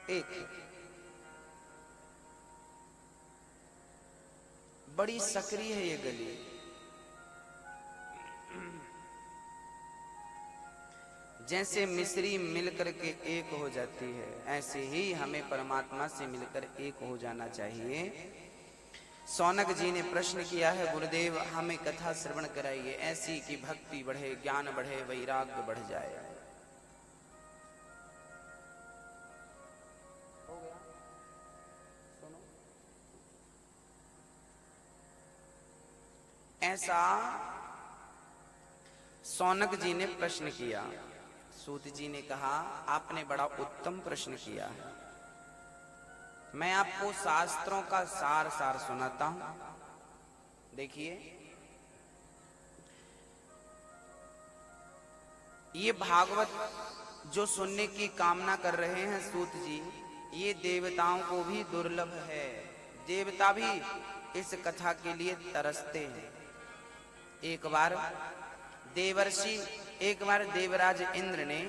एक बड़ी सक्रिय है ये गली। जैसे मिस्री मिलकर के एक हो जाती है, ऐसे ही हमें परमात्मा से मिलकर एक हो जाना चाहिए। सौनक जी ने प्रश्न किया है, गुरुदेव हमें कथा श्रवण कराइए ऐसी कि भक्ति बढ़े, ज्ञान बढ़े, वैराग्य बढ़ जाए। हो गया? सुनो, ऐसा सौनक जी ने प्रश्न किया। सूत जी ने कहा, आपने बड़ा उत्तम प्रश्न किया है। मैं आपको शास्त्रों का सार सार सुनाता हूं। देखिए, ये भागवत जो सुनने की कामना कर रहे हैं सूत जी, ये देवताओं को भी दुर्लभ है। देवता भी इस कथा के लिए तरसते हैं। एक बार देवराज इंद्र ने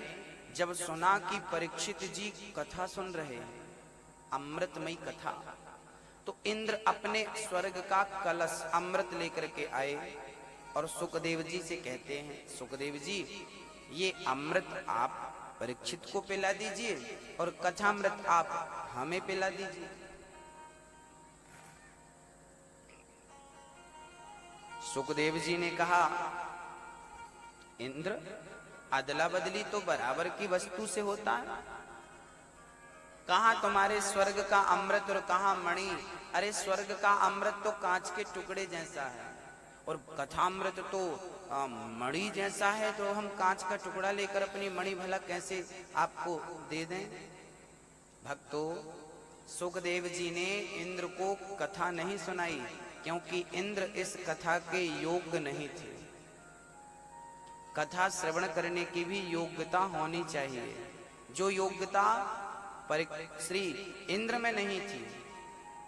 जब सुना कि परीक्षित जी कथा सुन रहे हैं, अमृतमयी कथा, तो इंद्र अपने स्वर्ग का कलश अमृत लेकर के आए और सुखदेव जी से कहते हैं, सुखदेव जी ये अमृत आप परीक्षित को पिला दीजिए और कथामृत आप हमें पिला दीजिए। सुखदेव जी ने कहा, इंद्र अदला बदली तो बराबर की वस्तु से होता है। कहां तुम्हारे स्वर्ग का अमृत और कहां मणि। अरे स्वर्ग का अमृत तो कांच के टुकड़े जैसा है और कथामृत तो मणि जैसा है, तो हम कांच का टुकड़ा लेकर अपनी मणि भला कैसे आपको दे दें। भक्तों, सुखदेव जी ने इंद्र को कथा नहीं सुनाई क्योंकि इंद्र इस कथा के योग्य नहीं थे। कथा श्रवण करने की भी योग्यता होनी चाहिए, जो योग्यता श्री इंद्र में नहीं थी।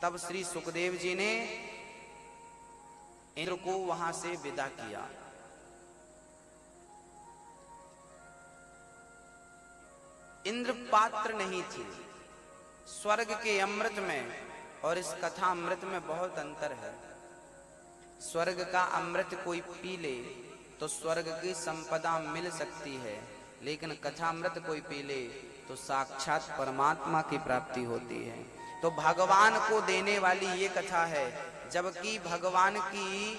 तब श्री सुखदेव जी ने इंद्र को वहां से विदा किया। इंद्र पात्र नहीं थे। स्वर्ग के अमृत में और इस कथा अमृत में बहुत अंतर है। स्वर्ग का अमृत कोई पी ले तो स्वर्ग की संपदा मिल सकती है, लेकिन कथामृत कोई पी ले तो साक्षात परमात्मा की प्राप्ति होती है। तो भगवान को देने वाली ये कथा है, जबकि भगवान की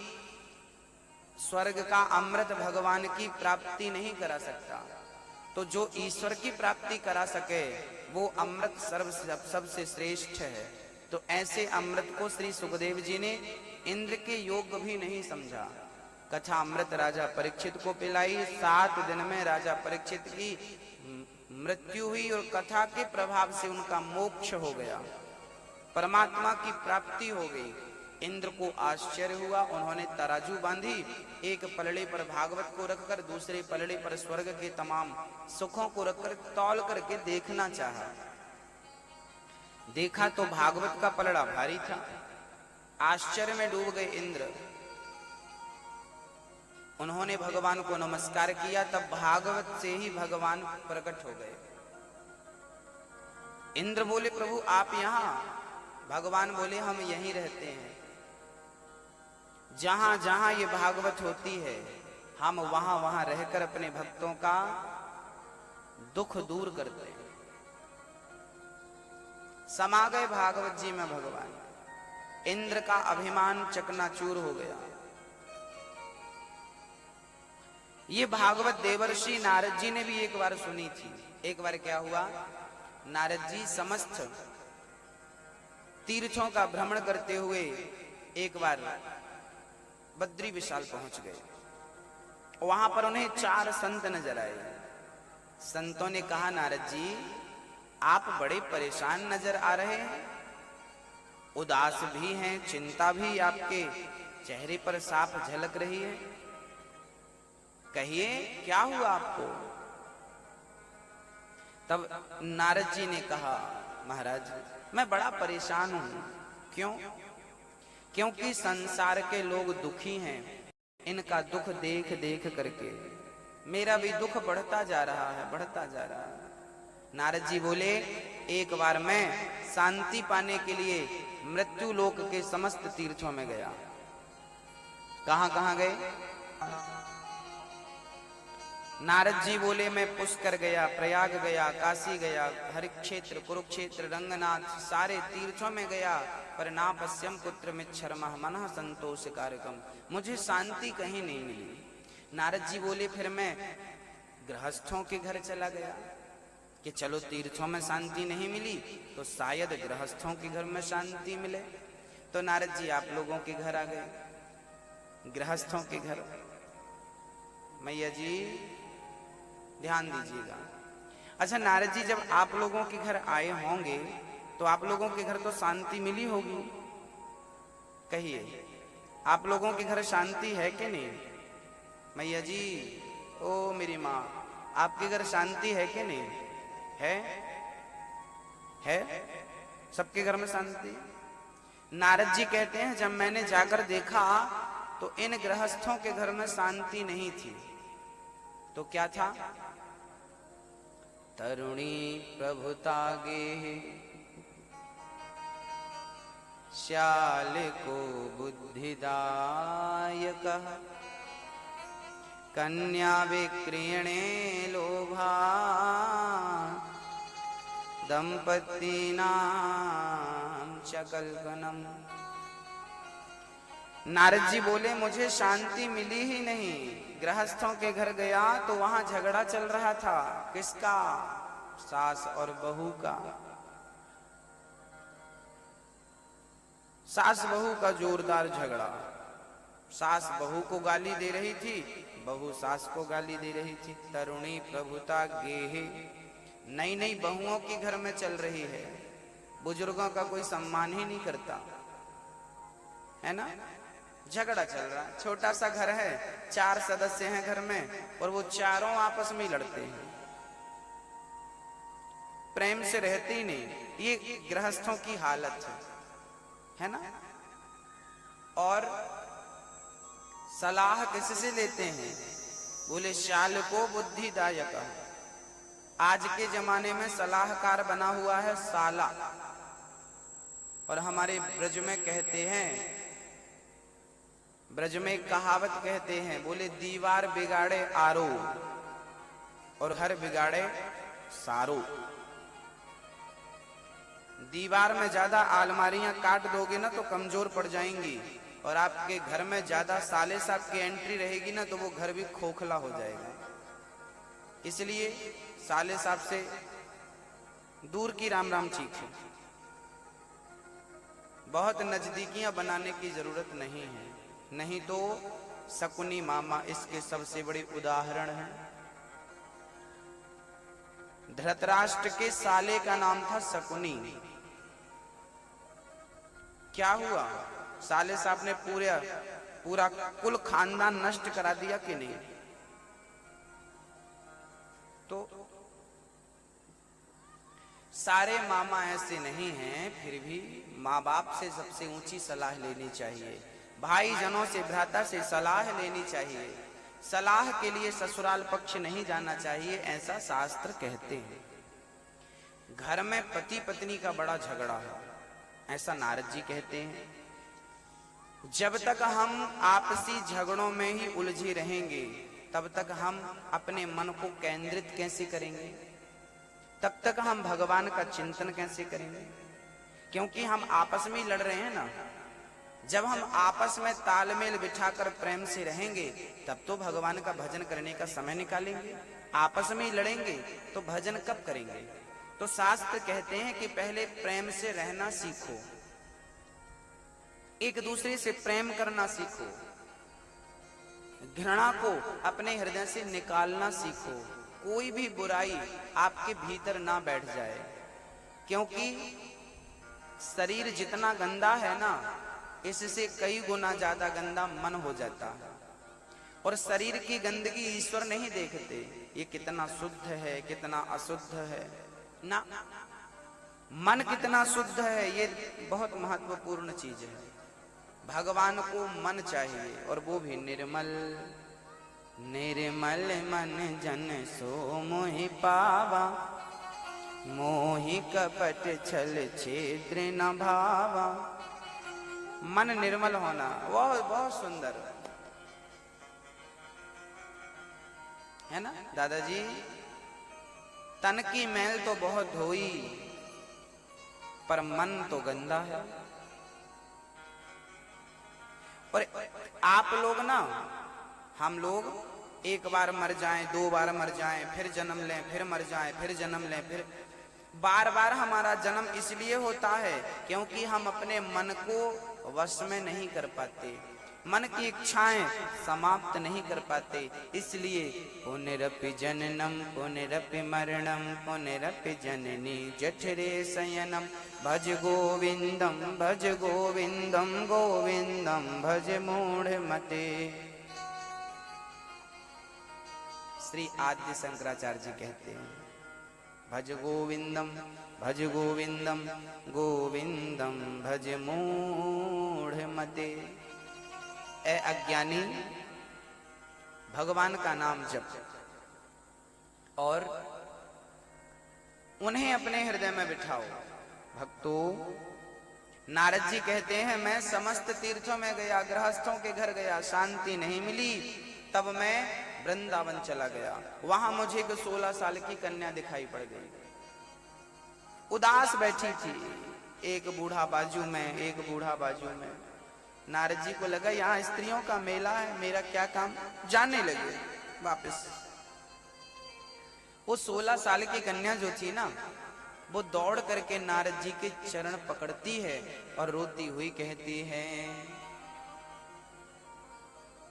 स्वर्ग का अमृत भगवान की प्राप्ति नहीं करा सकता। तो जो ईश्वर की प्राप्ति करा सके वो अमृत सबसे श्रेष्ठ है। तो ऐसे अमृत को श्री सुखदेव जी ने इंद्र के योग्य भी नहीं समझा। कथा अमृत राजा परीक्षित को पिलाई। 7 दिन में राजा परीक्षित की मृत्यु हुई और कथा के प्रभाव से उनका मोक्ष हो गया, परमात्मा की प्राप्ति हो गई। इंद्र को आश्चर्य हुआ। उन्होंने तराजू बांधी, एक पलड़े पर भागवत को रखकर दूसरे पलड़े पर स्वर्ग के तमाम सुखों को रखकर तौल करके देखना चाहा। देखा तो भागवत का पलड़ा भारी था। आश्चर्य में डूब गए इंद्र। उन्होंने भगवान को नमस्कार किया, तब भागवत से ही भगवान प्रकट हो गए। इंद्र बोले, प्रभु आप यहां? भगवान बोले, हम यहीं रहते हैं। जहां जहां ये भागवत होती है हम वहां वहां रहकर अपने भक्तों का दुख दूर करते हैं। समा गए भागवत जी में भगवान। इंद्र का अभिमान चकनाचूर हो गया। ये भागवत देवर्षि नारद जी ने भी एक बार सुनी थी। एक बार क्या हुआ, नारद जी समस्त तीर्थों का भ्रमण करते हुए एक बार बद्री विशाल पहुंच गए। वहां पर उन्हें 4 संत नजर आए। संतों ने कहा, नारद जी आप बड़े परेशान नजर आ रहे हैं, उदास भी हैं, चिंता भी आपके चेहरे पर साफ झलक रही है। कहिए क्या हुआ आपको? तब नारद जी ने कहा, महाराज मैं बड़ा परेशान हूं। क्यों? क्योंकि संसार के लोग दुखी हैं। इनका दुख देख देख करके मेरा भी दुख बढ़ता जा रहा है, बढ़ता जा रहा है। नारद जी बोले एक बार मैं शांति पाने के लिए मृत्यु लोक के समस्त तीर्थों में गया। कहां कहां गए? नारद जी बोले मैं पुष्कर गया, प्रयाग गया, काशी गया, हरिक्षेत्र, कुरुक्षेत्र, रंगनाथ, सारे तीर्थों में गया, पर ना पश्यम पुत्र मिच्छर्मः मनः संतोष कारकम, मुझे शांति कहीं नहीं मिली। नारद जी बोले फिर मैं गृहस्थों के घर चला गया कि चलो तीर्थों में शांति नहीं मिली तो शायद गृहस्थों के घर में शांति मिले। तो नारद जी आप लोगों के घर आ गए, गृहस्थों के घर। मैया जी ध्यान दीजिएगा। अच्छा नारद जी जब आप लोगों के घर आए होंगे तो आप लोगों के घर तो शांति मिली होगी, कहिए आप लोगों के घर शांति है कि नहीं? मैया जी, ओ मेरी माँ, आपके घर शांति है कि नहीं? है सबके घर में शांति। नारद जी कहते हैं जब मैंने जाकर देखा तो इन गृहस्थों के घर में शांति नहीं थी। तो क्या था? तरुणी प्रभुतागे श्याल को बुद्धिदायक कन्या विक्रीणे लोभा दंपतीनां च कल्पनम। नारद जी बोले मुझे शांति मिली ही नहीं। गृहस्थों के घर गया तो वहां झगड़ा चल रहा था। किसका? सास और बहू का। सास बहू का जोरदार झगड़ा। सास बहू को गाली दे रही थी, बहू सास को गाली दे रही थी। तरुणी प्रभुता गेहे, नई नई बहुओं की घर में चल रही है। बुजुर्गों का कोई सम्मान ही नहीं करता है ना। झगड़ा चल रहा, छोटा सा घर है, 4 सदस्य हैं घर में और वो चारों आपस में लड़ते हैं, प्रेम से रहते ही नहीं। ये गृहस्थों की हालत है ना। और सलाह किससे लेते हैं? बोले शाल को बुद्धिदायक। आज के जमाने में सलाहकार बना हुआ है साला। और हमारे ब्रज में कहते हैं, ब्रज में कहावत कहते हैं, बोले दीवार बिगाड़े आरो और घर बिगाड़े सारो। दीवार में ज्यादा अलमारियां काट दोगे ना तो कमजोर पड़ जाएंगी, और आपके घर में ज्यादा साले साहब की एंट्री रहेगी ना तो वो घर भी खोखला हो जाएगा। इसलिए साले साहब से दूर की राम राम चीखें। बहुत नजदीकियां बनाने की जरूरत नहीं है, नहीं तो शकुनी मामा इसके सबसे बड़े उदाहरण हैं। धृतराष्ट्र के साले का नाम था शकुनी। क्या हुआ? साले साहब ने पूरा कुल खानदान नष्ट करा दिया कि नहीं? तो सारे मामा ऐसे नहीं हैं, फिर भी माँ बाप से सबसे ऊंची सलाह लेनी चाहिए। भाई जनों से, भ्राता से सलाह लेनी चाहिए। सलाह के लिए ससुराल पक्ष नहीं जाना चाहिए, ऐसा शास्त्र कहते हैं। घर में पति पत्नी का बड़ा झगड़ा है, ऐसा नारद जी कहते हैं। जब तक हम आपसी झगड़ों में ही उलझे रहेंगे तब तक हम अपने मन को केंद्रित कैसे करेंगे? तब तक हम भगवान का चिंतन कैसे करेंगे? क्योंकि हम आपस में लड़ रहे हैं ना। जब हम आपस में तालमेल बिठाकर प्रेम से रहेंगे तब तो भगवान का भजन करने का समय निकालेंगे। आपस में ही लड़ेंगे तो भजन कब करेंगे? तो शास्त्र कहते हैं कि पहले प्रेम से रहना सीखो, एक दूसरे से प्रेम करना सीखो, घृणा को अपने हृदय से निकालना सीखो। कोई भी बुराई आपके भीतर ना बैठ जाए, क्योंकि शरीर जितना गंदा है ना, इससे कई गुना ज्यादा गंदा मन हो जाता है। और शरीर की गंदगी ईश्वर नहीं देखते, ये कितना शुद्ध है कितना अशुद्ध है ना। मन कितना शुद्ध है ये बहुत महत्वपूर्ण चीज है। भगवान को मन चाहिए, और वो भी निर्मल। निर्मल मन जन सो मोहि पावा, मोहि कपट छल छिद्र न भावा। मन निर्मल होना बहुत बहुत सुंदर है ना दादाजी। तन की मैल तो बहुत धोई पर मन तो गंदा है। और आप लोग ना, हम लोग एक बार मर जाएं, दो बार मर जाएं, फिर जन्म लें, फिर मर जाएं, फिर जन्म लें, फिर बार बार हमारा जन्म इसलिए होता है क्योंकि हम अपने मन को वश में नहीं कर पाते, मन की इच्छाएं समाप्त नहीं कर पाते। इसलिए पुनरपि जननम पुनरपि मरणम पुनरपि जननी जठरे शयनम भज गोविंदम गोविंदम भज मूढ़ मते। श्री आद्य शंकराचार्य जी कहते हैं भज गोविंदम गोविंदम भज मूढ़ मते। ए अज्ञानी, भगवान का नाम जप और उन्हें अपने हृदय में बिठाओ। भक्तों, नारद जी कहते हैं मैं समस्त तीर्थों में गया, गृहस्थों के घर गया, शांति नहीं मिली, तब मैं वृंदावन चला गया। वहां मुझे एक 16 साल की कन्या दिखाई पड़ गई, उदास बैठी थी, एक बूढ़ा बाजू में, एक बूढ़ा बाजू में। नारद जी को लगा यहाँ स्त्रियों का मेला है, मेरा क्या काम, जाने लगे वापस। वो 16 साल की कन्या जो थी ना, वो दौड़ करके नारद जी के चरण पकड़ती है और रोती हुई कहती है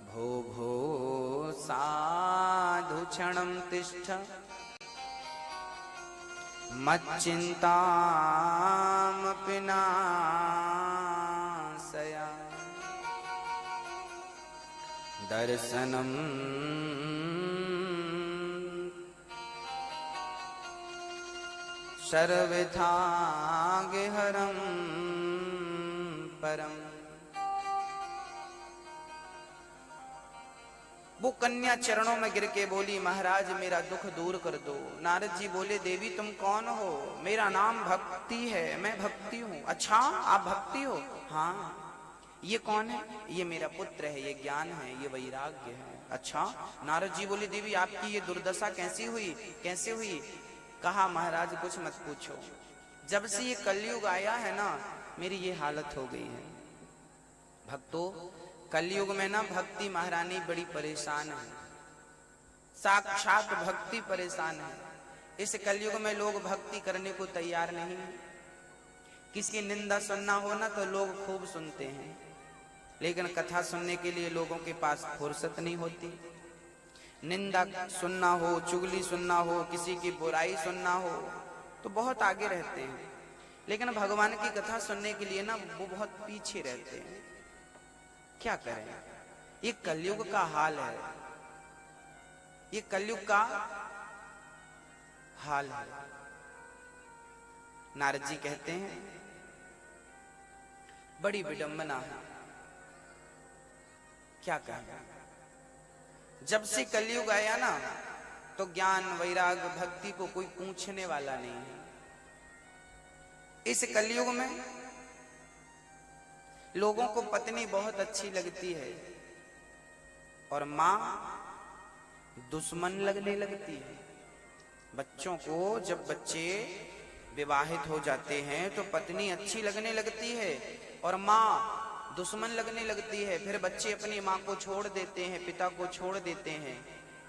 भो भो साधु क्षणं तिष्ठ मच्चिन्तामपि नाशया दर्शनम सर्वथा गेहरम परम। वो कन्या चरणों में गिर के बोली महाराज मेरा दुख दूर कर दो। नारद जी बोले देवी तुम कौन हो? मेरा नाम भक्ति है, मैं भक्ति हूँ। अच्छा आप भक्ति हो? हाँ। ये कौन है? ये मेरा पुत्र है, ये ज्ञान है, ये वैराग्य है। अच्छा। नारद जी बोले देवी आपकी ये दुर्दशा कैसी हुई, कैसे हुई? कहा महाराज कुछ मत पूछो, जब से ये कलयुग आया है ना मेरी ये हालत हो गई है। भक्तों, कलयुग में ना भक्ति महारानी बड़ी परेशान है, साक्षात भक्ति परेशान है। इस कलयुग में लोग भक्ति करने को तैयार नहीं है। किसी की निंदा सुनना हो ना तो लोग खूब सुनते हैं, लेकिन कथा सुनने के लिए लोगों के पास फुर्सत नहीं होती। निंदा सुनना हो, चुगली सुनना हो, किसी की बुराई सुनना हो तो बहुत आगे रहते हैं, लेकिन भगवान की कथा सुनने के लिए ना वो बहुत पीछे रहते हैं। क्या करें? ये कलयुग का हाल है, ये कलयुग का हाल है। नारद जी कहते हैं बड़ी विडंबना है। क्या कहें? जब से कलयुग आया ना तो ज्ञान वैराग भक्ति को कोई पूछने वाला नहीं है। इस कलयुग में लोगों को पत्नी बहुत अच्छी लगती है और मां दुश्मन लगने लगती है। बच्चों को जब बच्चे विवाहित हो जाते हैं तो पत्नी अच्छी लगने लगती है और मां दुश्मन लगने लगती है। फिर बच्चे अपनी मां को छोड़ देते हैं, पिता को छोड़ देते हैं।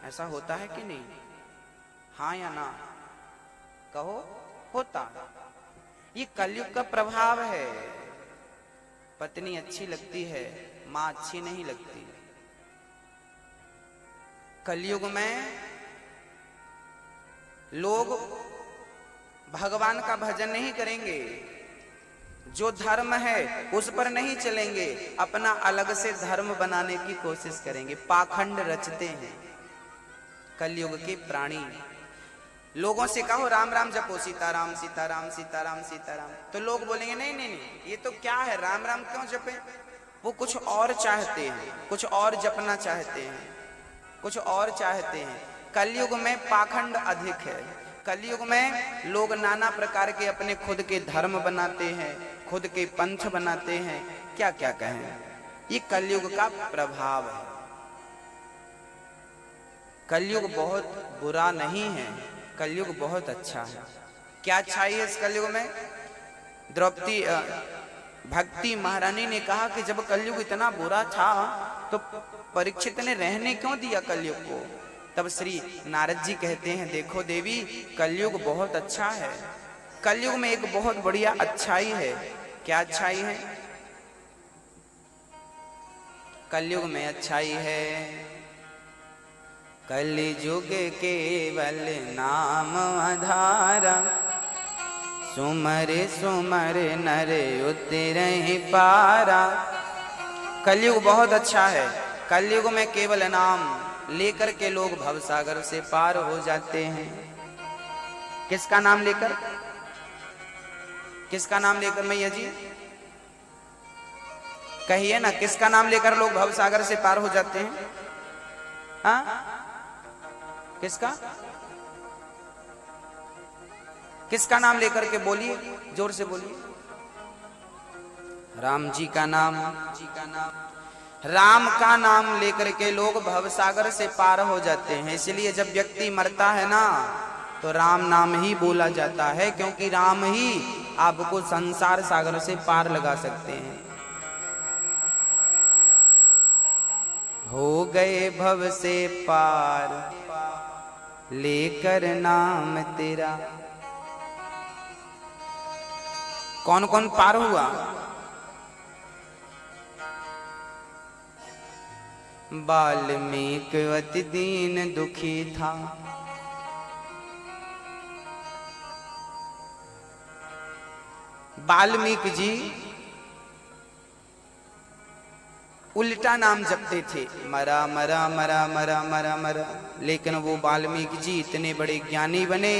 ऐसा होता है कि नहीं? हाँ या ना कहो। होता। ये कलयुग का प्रभाव है। पत्नी अच्छी लगती है, मां अच्छी नहीं लगती। कलयुग में लोग भगवान का भजन नहीं करेंगे, जो धर्म है उस पर नहीं चलेंगे, अपना अलग से धर्म बनाने की कोशिश करेंगे, पाखंड रचते हैं। कलयुग के प्राणी। लोगों से कहो राम राम जपो, सीताराम सीताराम सीताराम सीताराम, तो लोग बोलेंगे नहीं नहीं नहीं, ये तो क्या है, राम राम क्यों जपे? वो कुछ और चाहते हैं, कुछ और जपना चाहते हैं, कुछ और चाहते हैं। कलयुग में पाखंड अधिक है। कलयुग में लोग नाना प्रकार के अपने खुद के धर्म बनाते हैं, खुद के पंथ बनाते हैं, क्या क्या कहें। ये कलयुग का प्रभाव है। कलयुग बहुत बुरा नहीं है, कलयुग बहुत अच्छा है। क्या अच्छाई है इस कलयुग में? द्रौपदी भक्ति महारानी ने कहा कि जब कलयुग इतना बुरा था तो परीक्षित ने रहने क्यों दिया कलयुग को? तब श्री नारद जी कहते हैं, देखो देवी, कलयुग बहुत अच्छा है। कलयुग में एक बहुत बढ़िया अच्छाई है। क्या अच्छाई है? कलयुग में अच्छाई है, कलयुग केवल नाम आधारा, सुमरे सुमर नर उतरहि पारा। कलयुग बहुत अच्छा है। कलयुग में केवल नाम लेकर के लोग भवसागर से पार हो जाते हैं। किसका नाम लेकर? किसका नाम लेकर मैया जी? कहिए ना, किसका नाम लेकर लोग भवसागर से पार हो जाते हैं? हाँ, किसका? किसका नाम लेकर के बोलिए, जोर से बोलिए। राम जी का नाम, राम का नाम लेकर के लोग भवसागर से पार हो जाते हैं। इसलिए जब व्यक्ति मरता है ना तो राम नाम ही बोला जाता है, क्योंकि राम ही आपको संसार सागर से पार लगा सकते हैं। हो गए भव से पार लेकर नाम तेरा। कौन कौन पार हुआ? वाल्मीकि अति दीन दुखी था, वाल्मीकि जी उल्टा नाम जपते थे, मरा मरा मरा मरा मरा मरा। लेकिन वो वाल्मीकि जी इतने बड़े ज्ञानी बने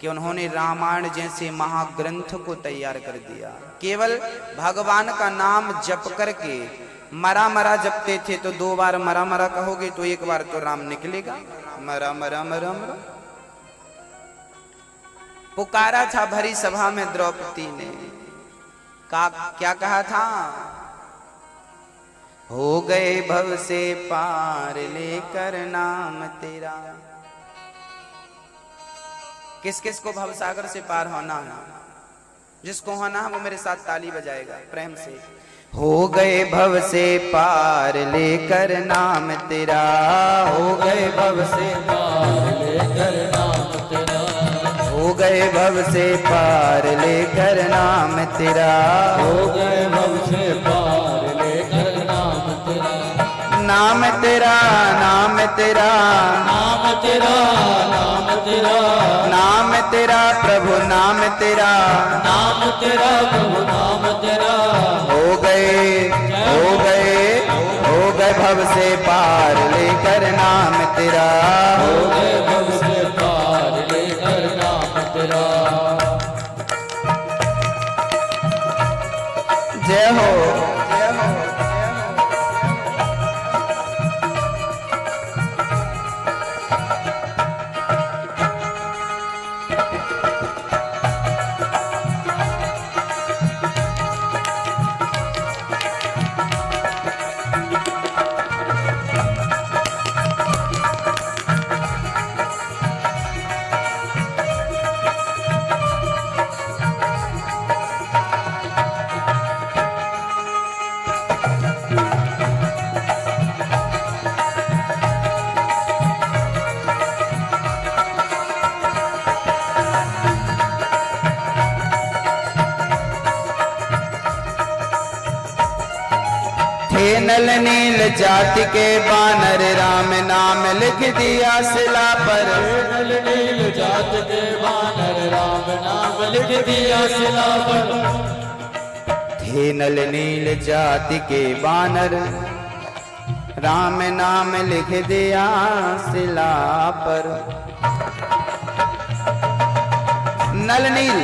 कि उन्होंने रामायण जैसे महाग्रंथ को तैयार कर दिया। केवल भगवान का नाम जप करके मरा मरा जपते थे, तो 2 बार मरा मरा कहोगे तो 1 बार तो राम निकलेगा। मरा मरा मरा मरा पुकारा था भरी सभा में द्रौपदी ने। क्या कहा था? हो गए भव से पार लेकर नाम तेरा। किस किस को भवसागर से पार होना है? जिसको होना है वो मेरे साथ ताली बजाएगा प्रेम से। हो गए भव से पार लेकर नाम तेरा, हो गए भव से पार लेकर नाम तेरा, हो गए भव से पार लेकर नाम तेरा, हो गए भव से पार लेकर नाम तेरा। नाम तेरा नाम तेरा नाम तेरा नाम तेरा, नाम तेरा प्रभु नाम तेरा, नाम तेरा प्रभु नाम तेरा। हो गए भव से पार लेकर नाम तेरा, हो गए भव से पार लेकर नाम तेरा। जय हो जय हो। नल नील जाति के बानर राम नाम लिख दिया शिला पर, नल नील जाति के बानर राम नाम लिख दिया शिला पर। थे नल नील जाति के बानर राम नाम लिख दिया शिला पर। नल नील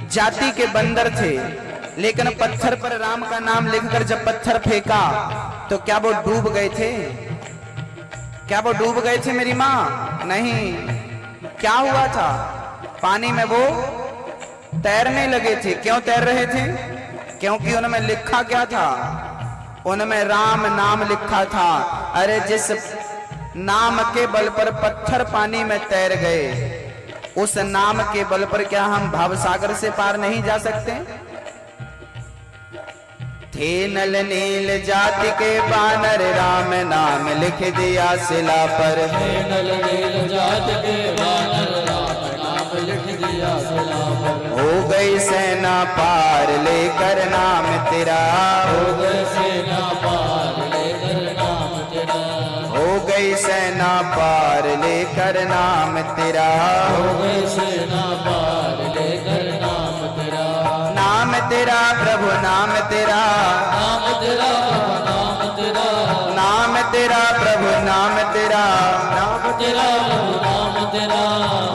जाति के बंदर थे, लेकिन पत्थर पर राम का नाम लिखकर जब पत्थर फेंका तो क्या वो डूब गए थे? क्या वो डूब गए थे मेरी माँ? नहीं, क्या हुआ था? पानी में वो तैरने लगे थे। क्यों तैर रहे थे? क्योंकि उनमें लिखा क्या था? उनमें राम नाम लिखा था। अरे जिस नाम के बल पर पत्थर पानी में तैर गए, उस नाम के बल पर क्या हम भवसागर से पार नहीं जा सकते? थे नल नील जाति के बानर, राम नाम लिख दिया शिला पर। थे नल नील जाति के बानर, राम नाम लिख दिया शिला पर। हो गई सेना पार लेकर नाम तेरा। हो गई सेना पार लेकर नाम तेरा। हो गई सेना पार लेकर नाम तेरा। हो गई सेना पार लेकर नाम तेरा। नाम तेरा प्रभु नाम तेरा। नाम तेरा प्रभु नाम तेरा। नाम तेरा प्रभु नाम तेरा। नाम तेरा प्रभु नाम तेरा।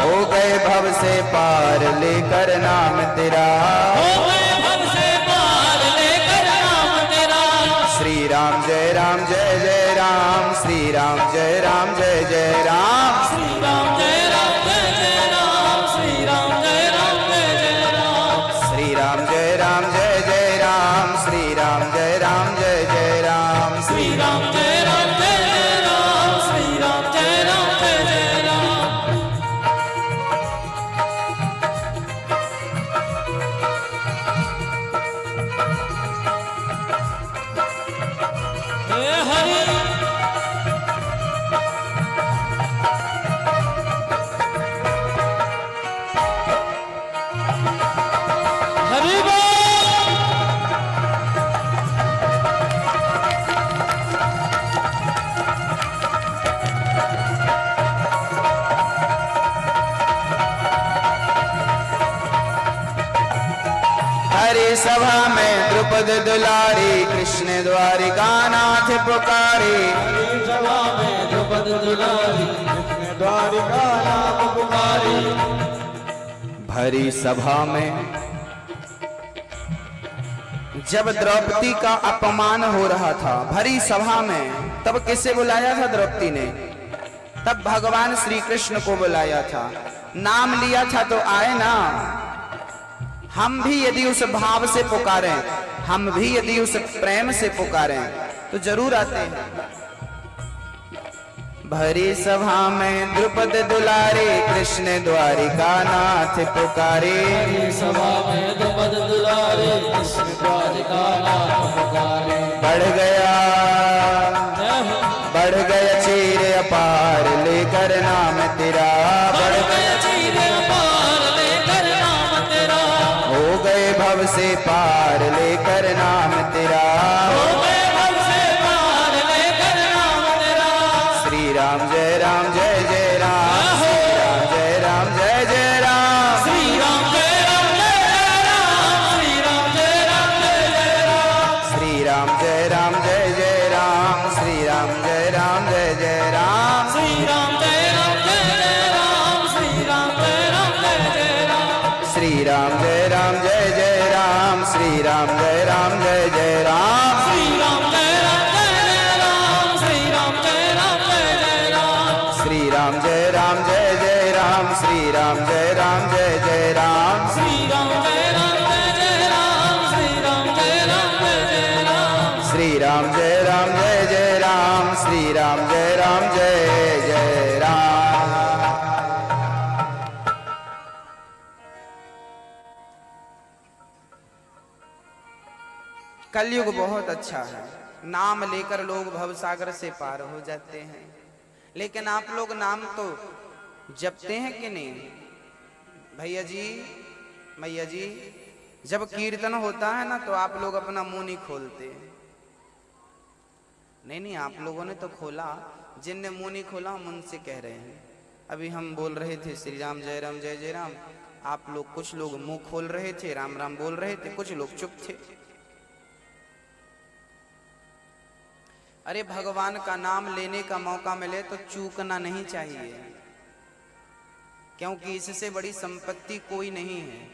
हो गए भव से पार लेकर नाम तेरा। हो गए भव से पार लेकर नाम तेरा। श्री राम जय राम जय जय राम। श्री राम जय राम जय जय राम। श्री राम जय राम जय जय राम। श्री राम जय राम जय जय राम। श्री राम जय राम जय जय राम। श्री राम जय राम जय जय राम। श्री राम जय राम जय जय राम। श्री राम जय राम जय जय राम। हे हरि हरि बोल। हरि सभा में द्रुपद दुलारी, कृष्ण द्वारिका नाथ पुकारी। हरि सभा में द्रुपद दुलारी, कृष्ण द्वारिका नाम पुकारी। भरी सभा में जब द्रौपदी का अपमान हो रहा था, भरी सभा में, तब किसे बुलाया था द्रौपदी ने? तब भगवान श्री कृष्ण को बुलाया था। नाम लिया था तो आए ना। हम भी यदि उस भाव से पुकारें, हम भी यदि उस प्रेम से पुकारें, तो जरूर आते हैं। भरी सभा में द्रुपद दुलारे, कृष्ण द्वारिका नाथ पुकारे। हरि सभा में द्रुपद दुलारे, कृष्ण द्वारिका नाम पुकारे। बढ़ गया चीर अपार लेकर नाम तेरा। बढ़ गया चीर अपार लेकर नाम तेरा। हो गए भव से पार लेकर नाम तेरा। हो गए भव से पार लेकर नाम तेरा। श्री राम जय राम जय जय राम। श्री राम जय राम जय जय राम। श्री राम जय राम जय जय राम। श्री राम जय राम जय जय राम। श्री राम जय राम जय जय राम। श्री राम जय राम जय जय राम। श्री राम जय राम जय जय राम। श्री राम जय राम जय जय राम। श्री राम जय राम जय जय राम। श्री राम जय राम जय जय राम। श्री राम जय राम जय जय राम। श्री राम जय राम जय जय राम। श्री राम जय राम जय जय राम। श्री राम जय राम जय जय राम। श्री राम जय राम जय जय राम। श्री राम जय राम जय जय राम। श्री राम जय राम जय जय राम। श्री राम जय राम जय जय राम। कलयुग बहुत अच्छा है। नाम लेकर लोग भवसागर से पार हो जाते हैं। लेकिन आप लोग नाम तो जपते हैं कि नहीं? भैया जी, मैया जी, जब कीर्तन होता है ना, तो आप लोग अपना मुंह नहीं खोलते। नहीं, आप लोगों ने तो खोला। जिनने मुंह नहीं खोला हम उनसे कह रहे हैं। अभी हम बोल रहे थे श्री राम जय राम जय जय राम। आप लोग, कुछ लोग मुंह खोल रहे थे, राम राम बोल रहे थे, कुछ लोग चुप थे। अरे भगवान का नाम लेने का मौका मिले तो चूकना नहीं चाहिए, क्योंकि इससे बड़ी संपत्ति कोई नहीं है।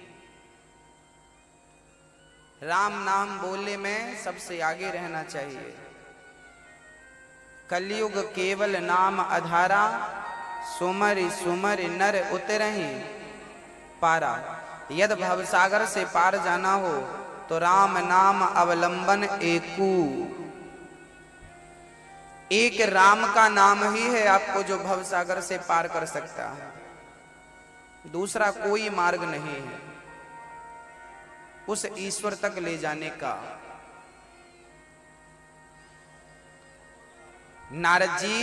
राम नाम बोलने में सबसे आगे रहना चाहिए। कलयुग केवल नाम आधारा, सुमरि सुमरि नर उतरहि पारा। यद भवसागर से पार जाना हो तो राम नाम अवलंबन एकू। एक राम का नाम ही है आपको जो भवसागर से पार कर सकता है, दूसरा कोई मार्ग नहीं है उस ईश्वर तक ले जाने का। नारद जी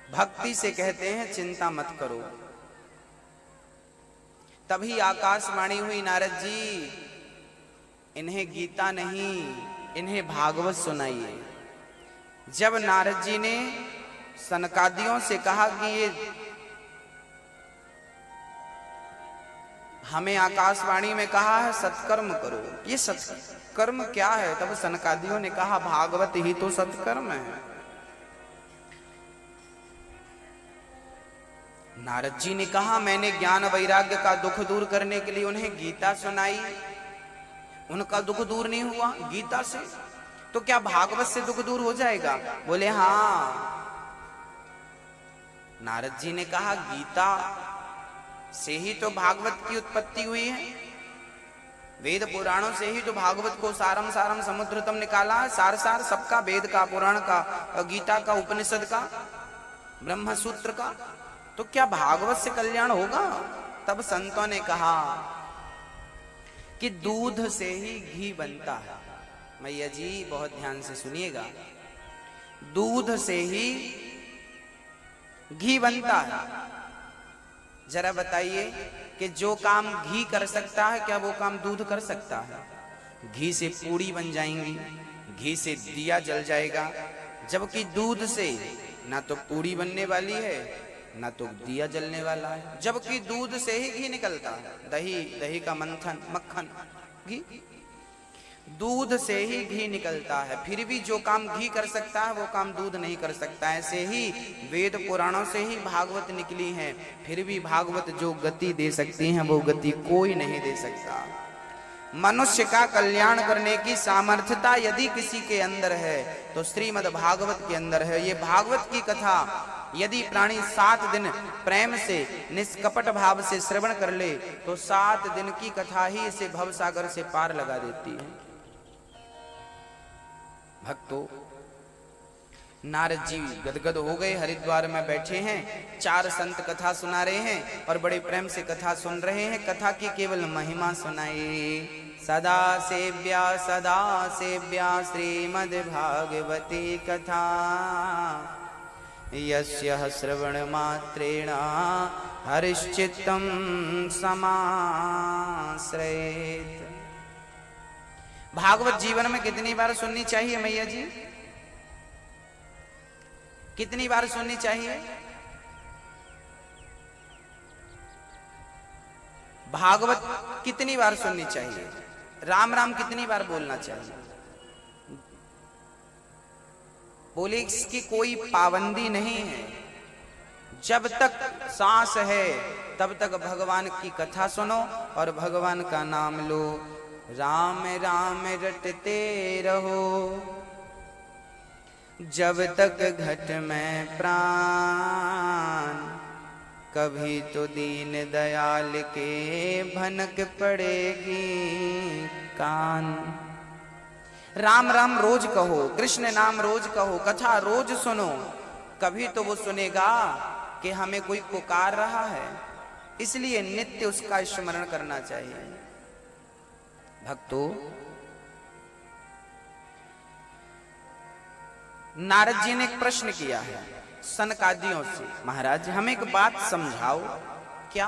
भक्ति से कहते हैं चिंता मत करो। तभी आकाशवाणी हुई, नारद जी इन्हें गीता नहीं इन्हें भागवत सुनाइए। जब नारद जी ने सनकादियों से कहा कि ये हमें आकाशवाणी में कहा है सत्कर्म करो, ये सत्कर्म क्या है, तब सनकादियों ने कहा भागवत ही तो सत्कर्म है। नारद जी ने कहा मैंने ज्ञान वैराग्य का दुख दूर करने के लिए उन्हें गीता सुनाई, उनका दुख दूर नहीं हुआ गीता से, तो क्या भागवत से दुख दूर हो जाएगा? बोले हाँ। नारद जी ने कहा गीता से ही तो भागवत की उत्पत्ति हुई है, वेद पुराणों से ही तो भागवत को सारम सारम समुद्रतम निकाला है, सार सार सबका, वेद का, पुराण का, गीता का, उपनिषद का, ब्रह्म सूत्र का, तो क्या भागवत से कल्याण होगा? तब संतों ने कहा कि दूध से ही घी बनता है। मैया जी बहुत ध्यान से सुनिएगा, दूध से ही घी बनता है। जरा बताइए कि जो काम घी कर सकता है क्या वो काम दूध कर सकता है? घी से पूड़ी बन जाएंगी, घी से दिया जल जाएगा, जबकि दूध से ना तो पूड़ी बनने वाली है ना तो दिया जलने वाला है, जबकि दूध से ही घी निकलता है। दही, दही का मंथन, मक्खन, घी, दूध से ही घी निकलता है। फिर भी जो काम घी कर सकता है वो काम दूध नहीं कर सकता। ऐसे ही वेद पुराणों से ही भागवत निकली है, फिर भी भागवत जो गति दे सकती है वो गति कोई नहीं दे सकता। मनुष्य का कल्याण करने की सामर्थ्यता यदि किसी के अंदर है तो श्रीमद् भागवत के अंदर है। ये भागवत की कथा यदि प्राणी 7 दिन प्रेम से निष्कपट भाव से श्रवण कर ले तो 7 दिन की कथा ही इसे भवसागर से पार लगा देती है। भक्तों, नारद जी गदगद हो गए, हरिद्वार में बैठे हैं, 4 संत कथा सुना रहे हैं और बड़े प्रेम से कथा सुन रहे हैं। कथा की केवल महिमा सुनाए। सदा सेव्या श्रीमद् भागवती कथा, यस्यः श्रवण मात्रेण हरिश्चित्तं समाश्रयेत्। भागवत जीवन में कितनी बार सुननी चाहिए मैया जी? कितनी बार सुननी चाहिए? भागवत कितनी बार सुननी चाहिए? राम राम कितनी बार बोलना चाहिए? बोले इसकी कोई पाबंदी नहीं है, जब तक सांस है तब तक भगवान की कथा सुनो और भगवान का नाम लो। राम राम रटते रहो जब तक घट में प्राण, कभी तो दीन दयाल के भनक पड़ेगी कान। राम राम रोज कहो, कृष्ण नाम रोज कहो, कथा रोज सुनो, कभी तो वो सुनेगा कि हमें कोई पुकार रहा है, इसलिए नित्य उसका स्मरण करना चाहिए। भक्तों, नारद जी ने एक प्रश्न किया है सनकादियों से, महाराज हमें एक बात समझाओ। क्या?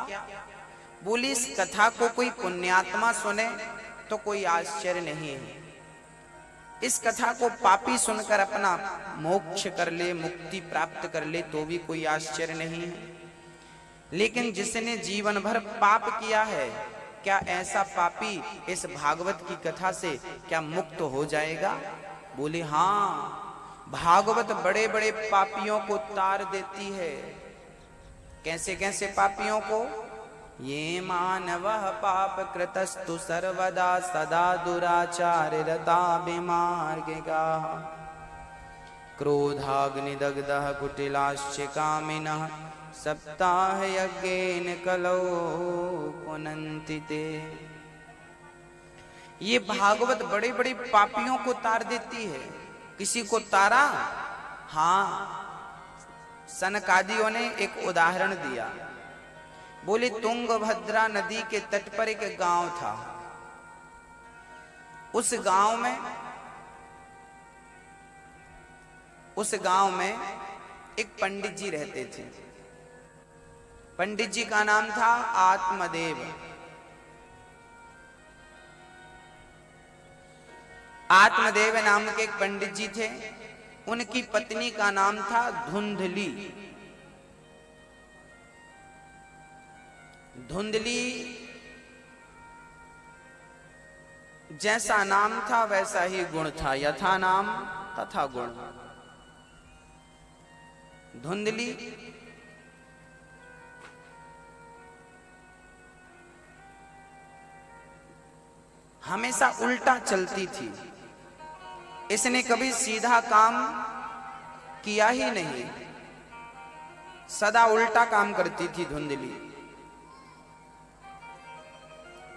बोली इस कथा को कोई पुण्यात्मा सुने तो कोई आश्चर्य नहीं है, इस कथा को पापी सुनकर अपना मोक्ष कर ले, मुक्ति प्राप्त कर ले तो भी कोई आश्चर्य नहीं है, लेकिन जिसने जीवन भर पाप किया है, क्या ऐसा पापी इस भागवत की कथा से क्या मुक्त हो जाएगा? बोले हाँ, भागवत बड़े बड़े पापियों को तार देती है। कैसे कैसे पापियों को? ये मानवः पाप कृतस्तु सर्वदा सदा दुराचार रता विमार्गिका। क्रोधाग्निदग्धः कुटिलाश्च कामिनः सप्ताह यज्ञेन कलौ पुनन्ति ते। ये भागवत बड़े बड़े पापियों को तार देती है। किसी को तारा? हाँ, सनकादियों ने एक उदाहरण दिया। बोले तुंगभद्रा नदी के तट पर एक गांव था। उस गांव में एक पंडित जी रहते थे। पंडित जी का नाम था आत्मदेव। आत्मदेव नाम के एक पंडित जी थे। उनकी पत्नी का नाम था धुंधली। धुंधली जैसा नाम था वैसा ही गुण था, यथा नाम तथा गुण। धुंधली हमेशा उल्टा चलती थी। इसने कभी सीधा काम किया ही नहीं, सदा उल्टा काम करती थी। धुंधली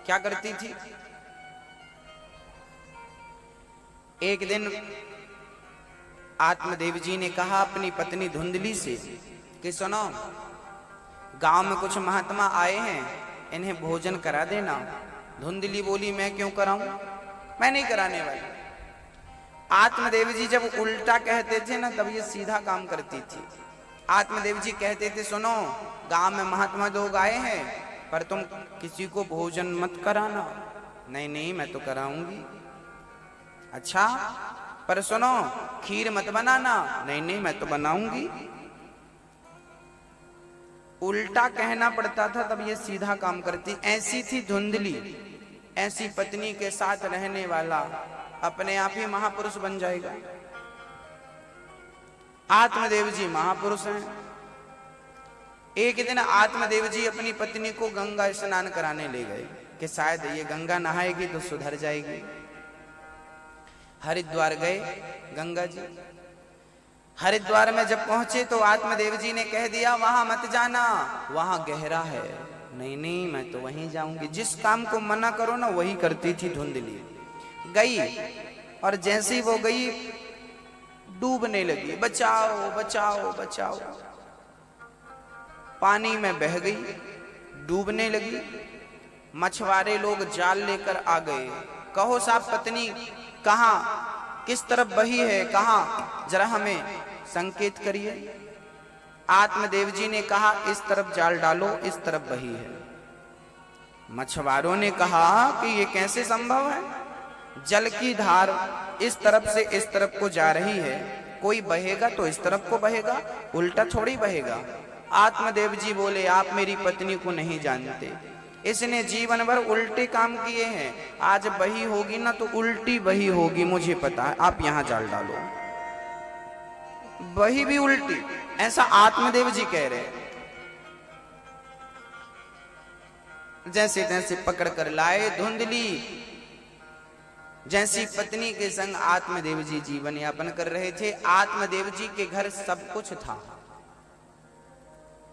क्या करती थी? एक दिन आत्मदेव जी ने कहा अपनी पत्नी धुंधली से कि सुनो, गांव में कुछ महात्मा आए हैं, इन्हें भोजन करा देना। धुंधली बोली मैं क्यों कराऊं, मैं नहीं कराने वाली। आत्मदेव जी जब उल्टा कहते थे ना तब ये सीधा काम करती थी। आत्मदेव जी कहते थे सुनो, गांव में महात्मा लोग आए हैं, पर तुम किसी को भोजन मत कराना। नहीं नहीं मैं तो कराऊंगी। अच्छा, पर सुनो खीर मत बनाना। नहीं नहीं मैं तो बनाऊंगी। उल्टा कहना पड़ता था तब ये सीधा काम करती। ऐसी थी धुंधली। ऐसी पत्नी के साथ रहने वाला अपने आप ही महापुरुष बन जाएगा। आत्मदेव जी महापुरुष हैं। एक दिन आत्मदेव जी अपनी पत्नी को गंगा स्नान कराने ले गए कि शायद ये गंगा नहाएगी तो सुधर जाएगी। हरिद्वार गए गंगा जी। हरिद्वार में जब पहुंचे तो आत्मदेव जी ने कह दिया वहां मत जाना, वहां गहरा है। नहीं नहीं मैं तो वहीं जाऊंगी। जिस काम को मना करो ना वही करती थी धुंधली। गई और जैसे ही वो गई डूबने लगी। बचाओ बचाओ बचाओ। पानी में बह गई, डूबने लगी। मछुआरे लोग जाल लेकर आ गए। कहो साहब पत्नी कहां, किस तरफ बही है, कहां, जरा हमें संकेत करिए। आत्मदेव जी ने कहा इस तरफ जाल डालो, इस तरफ बही है। मछुआरों ने कहा कि ये कैसे संभव है, जल की धार इस तरफ से इस तरफ को जा रही है, कोई बहेगा तो इस तरफ को बहेगा, उल्टा थोड़ी बहेगा। आत्मदेव जी बोले आप मेरी पत्नी को नहीं जानते, इसने जीवन भर उल्टे काम किए हैं। आज बही होगी ना तो उल्टी बही होगी, मुझे पता है। आप यहां जाल डालो। बही भी उल्टी, ऐसा आत्मदेव जी कह रहे हैं। जैसे तैसे पकड़ कर लाए धुंधली। जैसी पत्नी के संग आत्मदेव जी जीवन यापन कर रहे थे। आत्मदेव जी के घर सब कुछ था,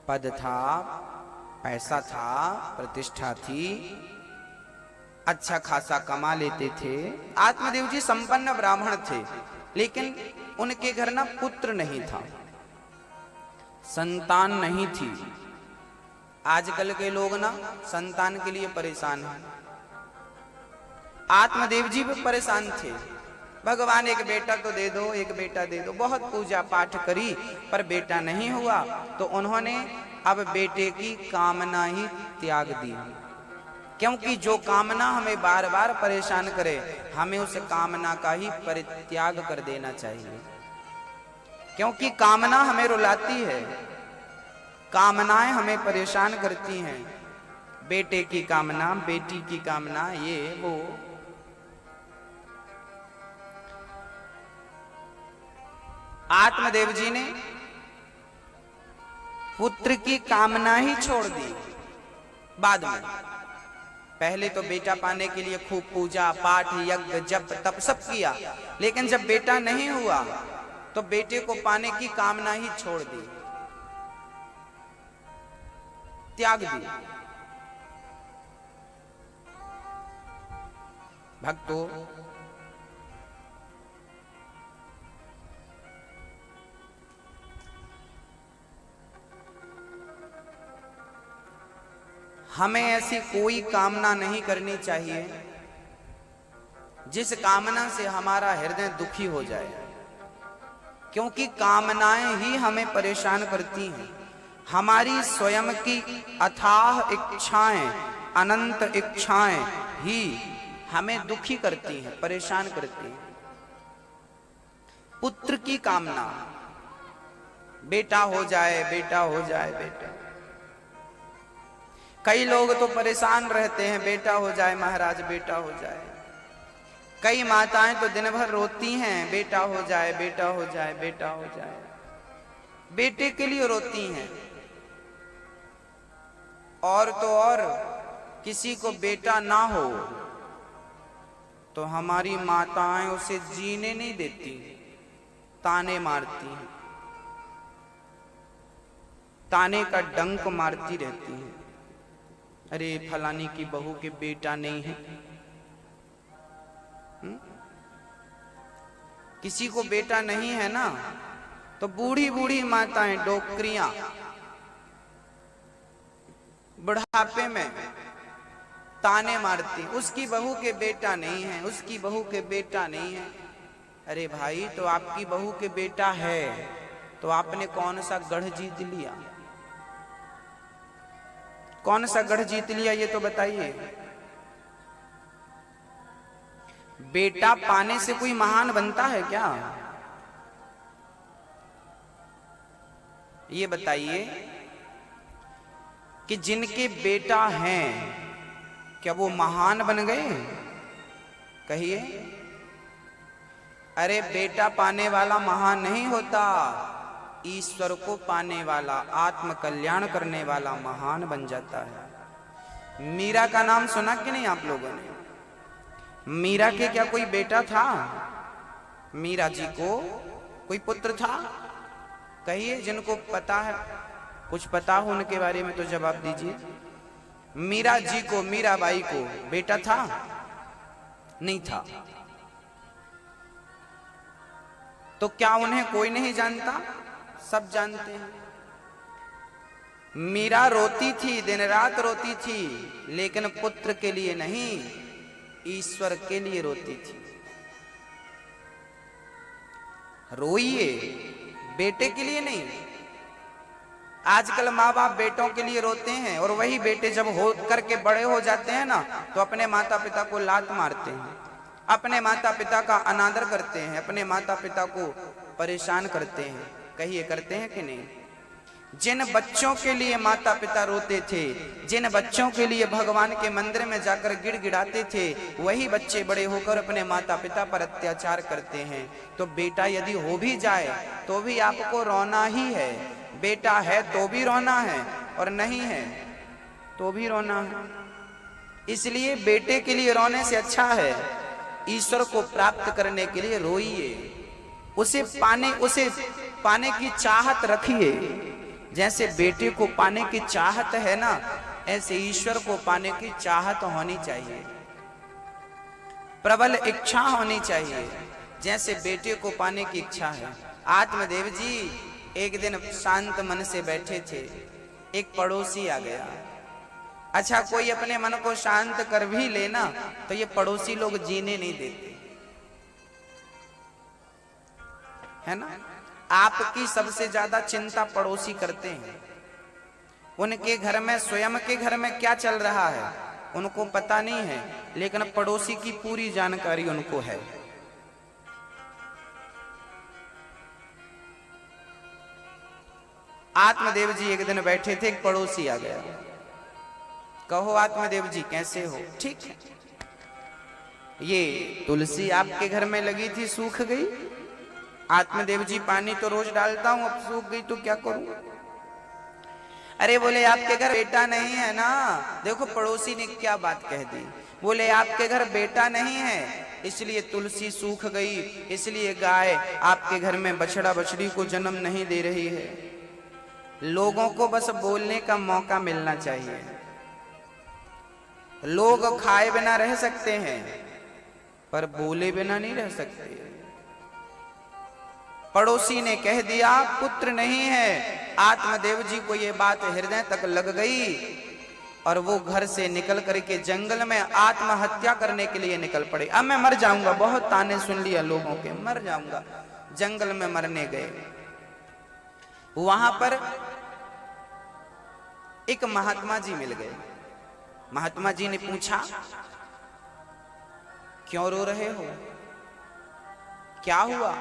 पद था, पैसा था, प्रतिष्ठा थी, अच्छा खासा कमा लेते थे। आत्मदेव जी संपन्न ब्राह्मण थे, लेकिन उनके घर ना पुत्र नहीं था, संतान नहीं थी। आजकल के लोग ना संतान के लिए परेशान हैं। आत्मदेव जी भी परेशान थे। भगवान एक बेटा तो दे दो, एक बेटा दे दो। बहुत पूजा पाठ करी पर बेटा नहीं हुआ, तो उन्होंने अब बेटे की कामना ही त्याग दी। क्योंकि जो कामना हमें बार बार परेशान करे, हमें उस कामना का ही परित्याग कर देना चाहिए। क्योंकि कामना हमें रुलाती है, कामनाएं हमें परेशान करती हैं। बेटे की कामना, बेटी की कामना, ये वो। आत्मदेव जी ने पुत्र की कामना ही छोड़ दी बाद में। पहले तो बेटा पाने के लिए खूब पूजा पाठ, यज्ञ, जप, तप सब किया, लेकिन जब बेटा नहीं हुआ तो बेटे को पाने की कामना ही छोड़ दी, त्याग दी। भक्तों, हमें ऐसी कोई कामना नहीं करनी चाहिए जिस कामना से हमारा हृदय दुखी हो जाए, क्योंकि कामनाएं ही हमें परेशान करती हैं। हमारी स्वयं की अथाह इच्छाएं, अनंत इच्छाएं ही हमें दुखी करती हैं, परेशान करती हैं। पुत्र की कामना, बेटा हो जाए, बेटा हो जाए, बेटा। कई लोग तो परेशान रहते हैं, बेटा हो जाए महाराज, बेटा हो जाए। कई माताएं तो दिन भर रोती हैं, बेटा हो जाए, बेटा हो जाए, बेटा हो जाए। बेटे के लिए रोती हैं। और तो और किसी को बेटा ना हो तो हमारी माताएं उसे जीने नहीं देती, ताने मारती हैं, ताने का डंक मारती रहती हैं। अरे फलानी की बहू के बेटा नहीं है। किसी को बेटा नहीं है ना, तो बूढ़ी बूढ़ी माताएं, डोकरियां, बुढ़ापे में ताने मारती, उसकी बहू के बेटा नहीं है, उसकी बहू के बेटा नहीं है। अरे भाई, तो आपकी बहू के बेटा है तो आपने कौन सा गढ़ जीत लिया? कौन सा गढ़ जीत लिया ये तो बताइए। बेटा पाने से कोई महान बनता है क्या? ये बताइए कि जिनके बेटा हैं क्या वो महान बन गए? कहिए। अरे बेटा पाने वाला महान नहीं होता, ईश्वर को पाने वाला, आत्म कल्याण करने वाला महान बन जाता है। मीरा का नाम सुना कि नहीं आप लोगों ने? मीरा के क्या कोई बेटा था? मीरा जी को कोई पुत्र था? कहिए, जिनको पता है, कुछ पता हो उनके बारे में तो जवाब दीजिए। मीरा जी को, मीराबाई को बेटा था? नहीं था। तो क्या उन्हें कोई नहीं जानता? सब जानते हैं। मीरा रोती थी, दिन रात रोती थी, लेकिन पुत्र के लिए नहीं, ईश्वर के लिए रोती थी। रोइए, बेटे के लिए नहीं। आजकल माँ बाप बेटों के लिए रोते हैं और वही बेटे जब हो करके बड़े हो जाते हैं ना, तो अपने माता पिता को लात मारते हैं, अपने माता पिता का अनादर करते हैं, अपने माता पिता को परेशान करते हैं। कहिए, करते हैं कि नहीं? जिन बच्चों के लिए माता पिता रोते थे, जिन बच्चों के लिए भगवान के मंदिर में जाकर गिड़गिड़ाते थे, वही बच्चे बड़े होकर अपने माता पिता पर अत्याचार करते हैं। तो बेटा यदि हो भी जाए तो भी आपको रोना ही है। बेटा है तो भी रोना है और नहीं है तो भी रोना है। इसलिए बेटे के लिए रोने से अच्छा है ईश्वर को प्राप्त करने के लिए रोइए, उसे पाने की चाहत रखिए। जैसे बेटे को पाने की चाहत है ना, ऐसे ईश्वर को पाने की चाहत होनी चाहिए, प्रबल इच्छा होनी चाहिए, जैसे बेटे को पाने की इच्छा है। आत्मदेव जी एक दिन शांत मन से बैठे थे, एक पड़ोसी आ गया। अच्छा, कोई अपने मन को शांत कर भी लेना तो ये पड़ोसी लोग जीने नहीं देते, है ना? आपकी सबसे ज्यादा चिंता पड़ोसी करते हैं। उनके घर में, स्वयं के घर में क्या चल रहा है उनको पता नहीं है, लेकिन पड़ोसी की पूरी जानकारी उनको है। आत्मदेव जी एक दिन बैठे थे, एक पड़ोसी आ गया। कहो आत्मदेव जी कैसे हो? ठीक है। ये तुलसी आपके घर में लगी थी, सूख गई। आत्मदेव जी पानी तो रोज डालता हूं, अब सूख गई तो क्या करूं? अरे बोले आपके घर बेटा नहीं है ना। देखो पड़ोसी ने क्या बात कह दी। बोले आपके घर बेटा नहीं है इसलिए तुलसी सूख गई, इसलिए गाय आपके घर में बछड़ा बछड़ी को जन्म नहीं दे रही है। लोगों को बस बोलने का मौका मिलना चाहिए। लोग खाए बिना रह सकते हैं पर बोले बिना नहीं रह सकते। पड़ोसी ने कह दिया पुत्र नहीं है, आत्मदेव जी को यह बात हृदय तक लग गई और वो घर से निकल करके जंगल में आत्महत्या करने के लिए निकल पड़े। अब मैं मर जाऊंगा, बहुत ताने सुन लिया लोगों के, मर जाऊंगा। जंगल में मरने गए। वहां पर एक महात्मा जी मिल गए। महात्मा जी ने पूछा क्यों रो रहे हो, क्या हुआ?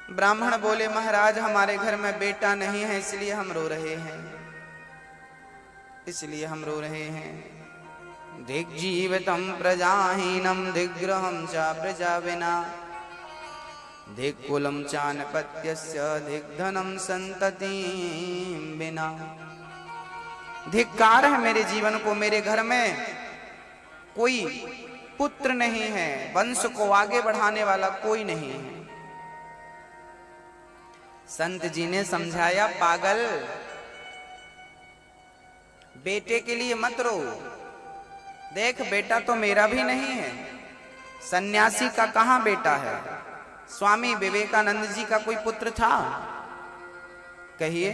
ब्राह्मण बोले महाराज हमारे घर में बेटा नहीं है इसलिए हम रो रहे हैं, इसलिए हम रो रहे हैं। दिग्जीवितम प्रजाहीनम दिग्ग्रहम च प्रजा विना दिक्कुलम चानपत्यस्य दिग्धनम संतति बिना। धिक्कार है मेरे जीवन को, मेरे घर में कोई पुत्र नहीं है, वंश को आगे बढ़ाने वाला कोई नहीं है। संत जी ने समझाया पागल, बेटे के लिए मत रो। देख बेटा तो मेरा भी नहीं है, सन्यासी का कहां बेटा है? स्वामी विवेकानंद जी का कोई पुत्र था? कहिए।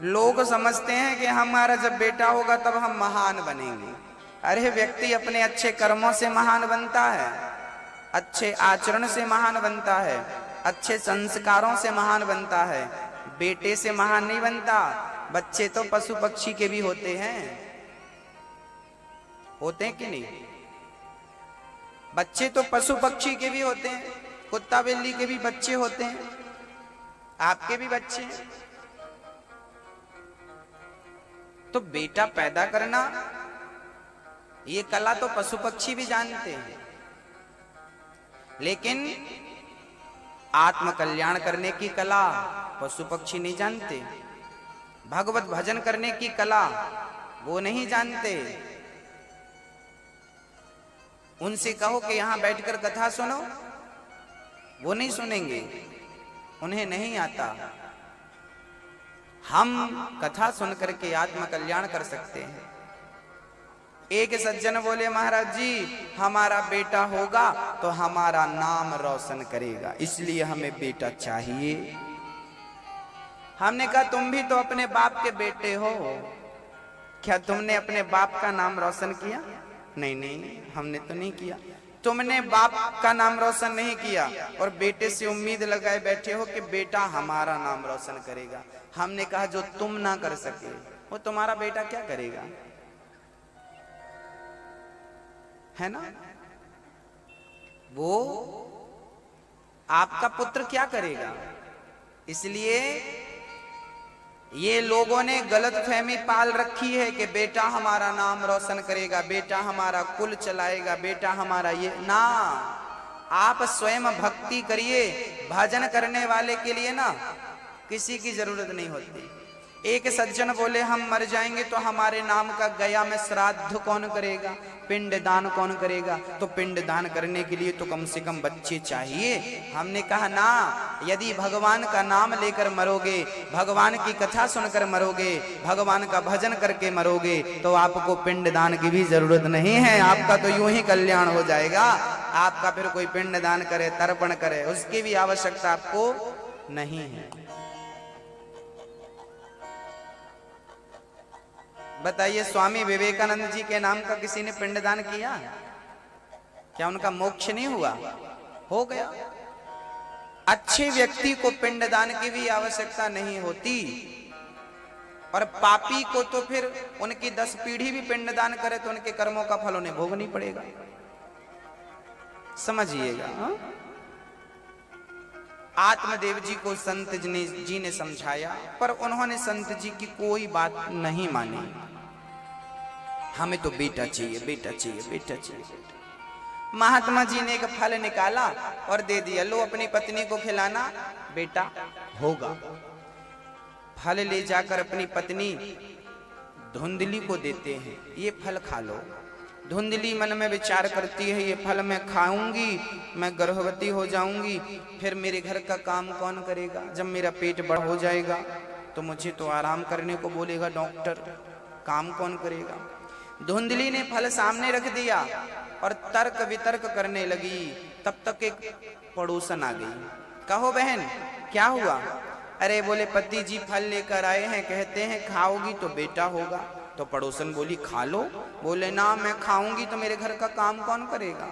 लोग समझते हैं कि हमारा जब बेटा होगा तब हम महान बनेंगे। अरे व्यक्ति अपने अच्छे कर्मों से महान बनता है, अच्छे आचरण से महान बनता है, अच्छे संस्कारों से महान बनता है। बेटे से महान नहीं बनता। बच्चे तो पशु पक्षी के भी होते हैं, होते हैं कि नहीं? बच्चे तो पशु पक्षी के भी होते हैं, कुत्ता बिल्ली के भी बच्चे होते हैं, आपके भी बच्चे हैं। तो बेटा पैदा करना ये कला तो पशु पक्षी भी जानते हैं, लेकिन आत्म कल्याण करने की कला पशु पक्षी नहीं जानते। भगवत भजन करने की कला वो नहीं जानते। उनसे कहो कि यहां बैठकर कथा सुनो, वो नहीं सुनेंगे, उन्हें नहीं आता। हम कथा सुनकर के आत्म कल्याण कर सकते हैं। एक सज्जन बोले महाराज जी हमारा बेटा होगा तो हमारा नाम रोशन करेगा, इसलिए हमें बेटा चाहिए। हमने कहा तुम भी तो अपने बाप के बेटे हो, क्या तुमने अपने बाप का नाम रोशन किया? नहीं नहीं, हमने तो नहीं किया। तुमने बाप का नाम रोशन नहीं किया और बेटे से उम्मीद लगाए बैठे हो कि बेटा हमारा नाम रोशन करेगा। हमने कहा जो तुम ना कर सके वो तुम्हारा बेटा क्या करेगा, है ना? वो आपका पुत्र क्या करेगा? इसलिए ये लोगों ने गलत फहमी पाल रखी है कि बेटा हमारा नाम रोशन करेगा, बेटा हमारा कुल चलाएगा, बेटा हमारा ये ना। आप स्वयं भक्ति करिए। भजन करने वाले के लिए ना किसी की जरूरत नहीं होती। एक सज्जन बोले हम मर जाएंगे तो हमारे नाम का गया में श्राद्ध कौन करेगा, पिंड दान कौन करेगा? तो पिंड दान करने के लिए तो कम से कम बच्चे चाहिए। हमने कहा ना, यदि भगवान का नाम लेकर मरोगे, भगवान की कथा सुनकर मरोगे, भगवान का भजन करके मरोगे तो आपको पिंड दान की भी जरूरत नहीं है। आपका तो यूं ही कल्याण हो जाएगा। आपका फिर कोई पिंड दान करे, तर्पण करे, उसकी भी आवश्यकता आपको नहीं है। बताइए स्वामी विवेकानंद जी के नाम का किसी ने पिंडदान किया? क्या उनका मोक्ष नहीं हुआ? हो गया। अच्छे व्यक्ति को पिंडदान की भी आवश्यकता नहीं होती और पापी को तो फिर उनकी 10 पीढ़ी भी पिंडदान करे तो उनके कर्मों का फल उन्हें भोगनी पड़ेगा। समझिएगा। आत्मदेव जी को संत जी ने समझाया पर उन्होंने संत जी की कोई बात नहीं मानी। हमें तो बेटा चाहिए, बेटा चाहिए, बेटा चाहिए। महात्मा जी ने एक फल निकाला और दे दिया, लो अपनी पत्नी को खिलाना, बेटा होगा। फल ले जाकर अपनी पत्नी धुंधली को देते हैं, ये फल खा लो। धुंधली मन में विचार करती है, ये फल मैं खाऊंगी, मैं गर्भवती हो जाऊंगी, फिर मेरे घर का काम कौन करेगा? जब मेरा पेट बड़ा हो जाएगा तो मुझे तो आराम करने को बोलेगा डॉक्टर, काम कौन करेगा? धुंधली ने फल सामने रख दिया और तर्क वितर्क करने लगी। तब तक एक पड़ोसन आ गई। कहो बहन क्या हुआ? अरे बोले पति जी फल लेकर आए हैं, कहते हैं खाओगी तो बेटा होगा। तो पड़ोसन बोली खा लो। बोले ना, मैं खाऊंगी तो मेरे घर का काम कौन करेगा?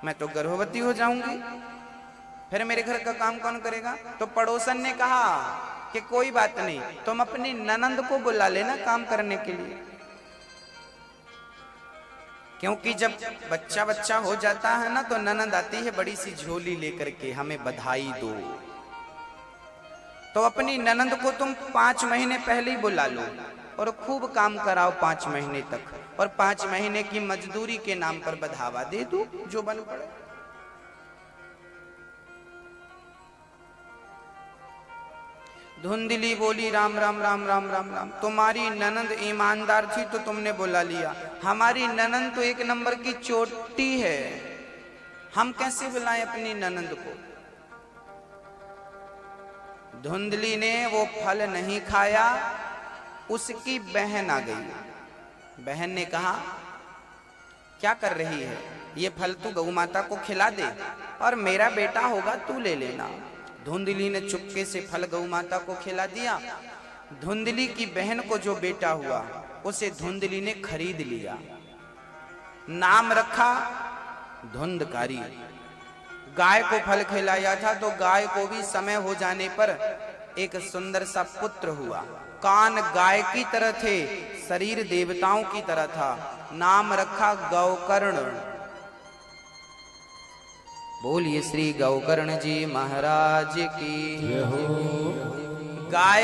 मैं तो गर्भवती हो जाऊंगी, फिर मेरे घर का काम कौन करेगा? तो पड़ोसन ने कहा कि कोई बात नहीं, तुम अपनी ननंद को बुला लेना काम करने के लिए, क्योंकि जब बच्चा हो जाता है ना तो ननंद आती है बड़ी सी झोली लेकर के, हमें बधाई दो। तो अपनी ननंद को तुम 5 महीने पहले ही बुला लो और खूब काम कराओ 5 महीने तक, और 5 महीने की मजदूरी के नाम पर बढ़ावा दे दो जो बन पड़े। धुंधली बोली राम राम राम राम राम राम, तुम्हारी ननंद ईमानदार थी तो तुमने बुला लिया, हमारी ननंद तो 1 नंबर की चोटी है, हम कैसे बुलाएं अपनी ननंद को? धुंधली ने वो फल नहीं खाया, उसकी बहन आ गई। बहन ने कहा क्या कर रही है, ये फल तू गौ माता को खिला दे और मेरा बेटा होगा तू ले लेना। धुंधली ने चुपके से फल गौ माता को खिला दिया। धुंधली की बहन को जो बेटा हुआ उसे धुंधली ने खरीद लिया, नाम रखा धुंधकारी। गाय को फल खिलाया था तो गाय को भी समय हो जाने पर एक सुंदर सा पुत्र हुआ। कान गाय की तरह थे, शरीर देवताओं की तरह था, नाम रखा गौकर्ण। बोलिए श्री गौकर्ण जी महाराज की। गाय